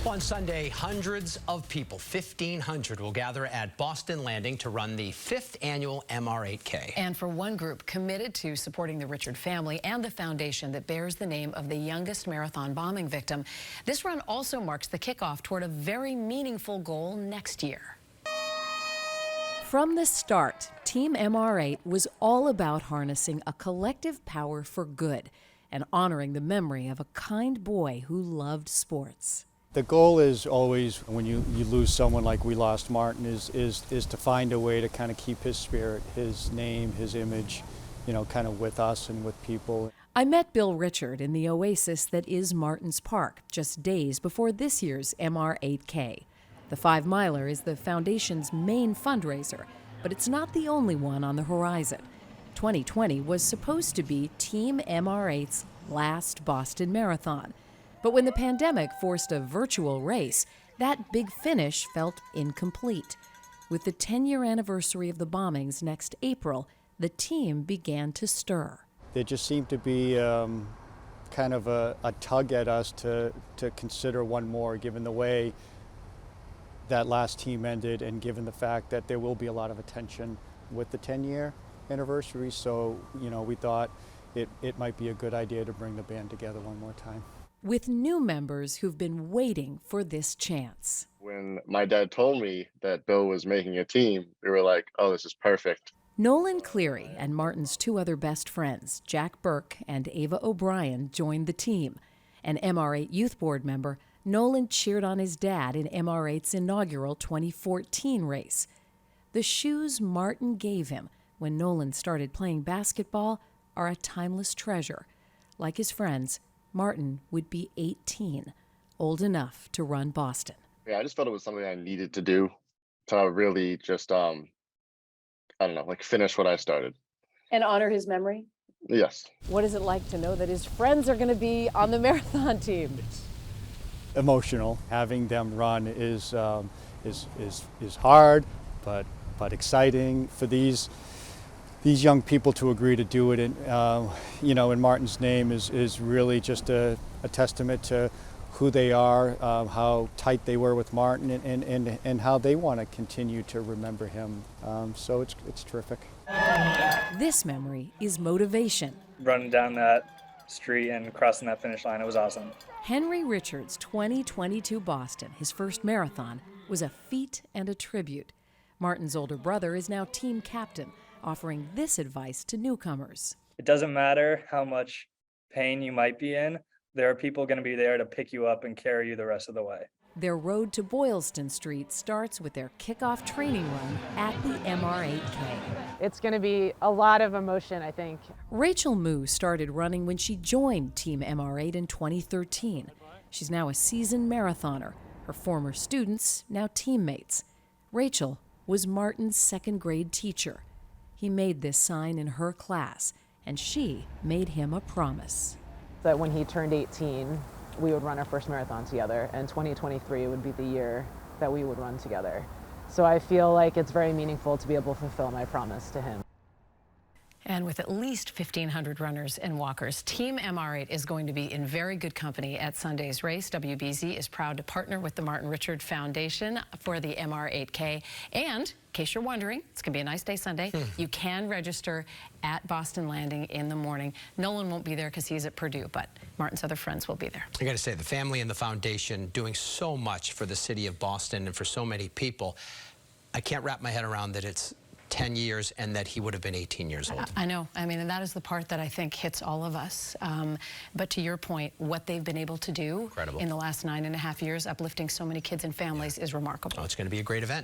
On Sunday, hundreds of people, 1,500, will gather at Boston Landing to run the 5th annual MR8K. And for one group committed to supporting the Richard family and the foundation that bears the name of the youngest marathon bombing victim, this run also marks the kickoff toward a very meaningful goal next year. From the start, Team MR8 was all about harnessing a collective power for good and honoring the memory of a kind boy who loved sports. The goal is always, when you lose someone like we lost Martin, is to find a way to kind of keep his spirit, his name, his image, you know, kind of with us and with people. I met Bill Richard in the oasis that is Martin's Park just days before this year's MR8K. The 5-miler is the foundation's main fundraiser, but it's not the only one on the horizon. 2020 was supposed to be Team MR8's last Boston Marathon. But when the pandemic forced a virtual race, that big finish felt incomplete. With the 10-year anniversary of the bombings next April, the team began to stir. There just seemed to be kind of a tug at us to consider one more, given the way that last team ended and given the fact that there will be a lot of attention with the 10-year anniversary. So, you know, we thought it might be a good idea to bring the band together one more time. With new members who've been waiting for this chance. When my dad told me that Bill was making a team, we were like, oh, this is perfect. Nolan Cleary and Martin's 2 other best friends, Jack Burke and Ava O'Brien, joined the team. An MR8 Youth Board member, Nolan cheered on his dad in MR8's inaugural 2014 race. The shoes Martin gave him when Nolan started playing basketball are a timeless treasure. Like his friends, Martin would be 18, old enough to run Boston. Yeah, I just felt it was something I needed to do to really just, I don't know, like finish what I started. And honor his memory? Yes. What is it like to know that his friends are going to be on the marathon team? Emotional. Having them run is hard, but exciting for these young people to agree to do it. And you know, in Martin's name is really just a testament to who they are, how tight they were with Martin, and how they want to continue to remember him. So it's terrific. This memory is motivation. Running down that street and crossing that finish line, it was awesome. Henry Richards' 2022 Boston, his first marathon, was a feat and a tribute. Martin's older brother is now team captain, offering this advice to newcomers. It doesn't matter how much pain you might be in, there are people going to be there to pick you up and carry you the rest of the way. Their road to Boylston Street starts with their kickoff training run at the MR8K. It's going to be a lot of emotion, I think. Rachel Moo started running when she joined Team MR8 in 2013. She's now a seasoned marathoner. Her former students, now teammates. Rachel was Martin's 2nd grade teacher. He made this sign in her class, and she made him a promise. That when he turned 18, we would run our first marathon together, and 2023 would be the year that we would run together. So I feel like it's very meaningful to be able to fulfill my promise to him. And with at least 1,500 runners and walkers, Team MR8 is going to be in very good company at Sunday's race. WBZ is proud to partner with the Martin Richard Foundation for the MR8K. And in case you're wondering, it's going to be a nice day Sunday. You can register at Boston Landing in the morning. Nolan won't be there because he's at Purdue, but Martin's other friends will be there. I got to say, the family and the foundation doing so much for the city of Boston and for so many people. I can't wrap my head around that it's 10 years and that he would have been 18 years old. I know. I mean, and that is the part that I think hits all of us. But to your point, what they've been able to do in the last 9.5 years, uplifting so many kids and families, is remarkable. Oh, it's going to be a great event.